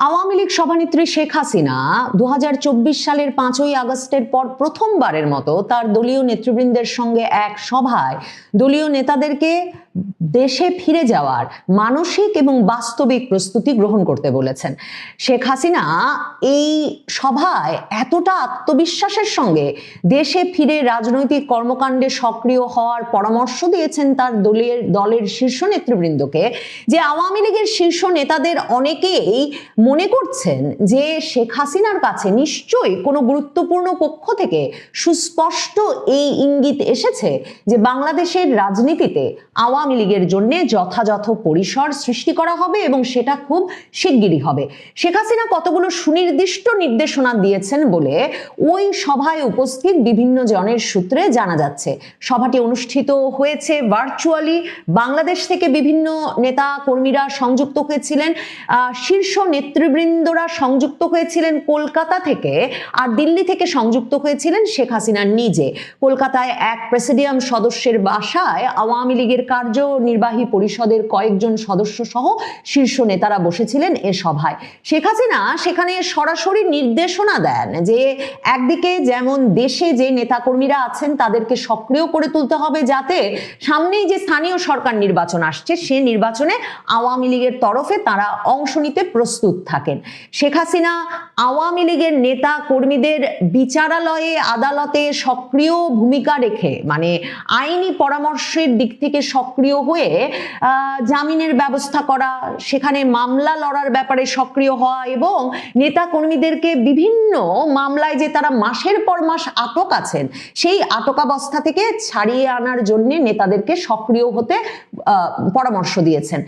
আওয়ামী লীগ সভানেত্রী শেখ হাসিনা 2024 সালের 5ই আগস্টের পর প্রথমবারের মতো তার দলীয় নেতৃবৃন্দের সঙ্গে এক সভায় দলীয় নেতাদেরকে দেশে ফিরে যাওয়ার মানসিক এবং বাস্তবিক প্রস্তুতি গ্রহণ করতে বলেছেন। শেখ হাসিনা এই সভায় এতটা আত্মবিশ্বাসের সঙ্গে দেশে ফিরে রাজনৈতিক কর্মকাণ্ডে সক্রিয় হওয়ার পরামর্শ দিয়েছেন তার দলের শীর্ষ নেতৃবৃন্দকে যে আওয়ামী লীগের শীর্ষ নেতাদের অনেকেই মনে করছেন যে শেখ হাসিনার কাছে নিশ্চয়ই কোনো গুরুত্বপূর্ণ পক্ষ থেকে সুস্পষ্ট এই ইঙ্গিত এসেছে যে বাংলাদেশের রাজনীতিতে আওয়ামী লীগের জন্য যথাযথ পরিসর সৃষ্টি করা হবে এবং সেটা খুব শিগগিরই হবে। শেখ হাসিনা কতগুলো সুনির্দিষ্ট নির্দেশনা দিয়েছেন বলে ওই সভায় উপস্থিত বিভিন্ন জনের সূত্রে জানা যাচ্ছে। সভাটি অনুষ্ঠিত হয়েছে ভার্চুয়ালি। বাংলাদেশ থেকে বিভিন্ন নেতা কর্মীরা সংযুক্ত হয়েছিলেন, শীর্ষ নেতৃবৃন্দরা সংযুক্ত হয়েছিলেন কলকাতা থেকে, আর দিল্লি থেকে সংযুক্ত হয়েছিলেন শেখ হাসিনা নিজে। কলকাতায় এক প্রেসিডিয়াম সদস্যের বাসায় আওয়ামী লীগের কার্যনির্বাহী পরিষদের কয়েকজন সদস্য সহ শীর্ষ নেতারা বসেছিলেন এ সভায়। শেখ হাসিনা সেখানে সরাসরি নির্দেশনা দেন যে একদিকে যেমন দেশে যে নেতাকর্মীরা আছেন তাদেরকে সক্রিয় করে তুলতে হবে, যাতে সামনেই যে স্থানীয় সরকার নির্বাচন আসছে সে নির্বাচনে আওয়ামী লীগের তরফে তারা অংশ নিতে প্রস্তুত থাকেন। শেখ হাসিনা আওয়ামী লীগের নেতা কর্মীদের বিচারালয়ে আদালতে সক্রিয় ভূমিকা রেখে, মানে আইনি পরামর্শের দিক থেকে সক্রিয় হয়ে জামিনের ব্যবস্থা করা, সেখানে মামলা লড়ার ব্যাপারে সক্রিয় হওয়া এবং নেতা কর্মীদেরকে বিভিন্ন মামলায় যে তারা মাসের পর মাস আটক আছেন সেই আটকাবস্থা থেকে ছাড়িয়ে আনার জন্য নেতাদেরকে সক্রিয় হতে পরামর্শ দিয়েছেন।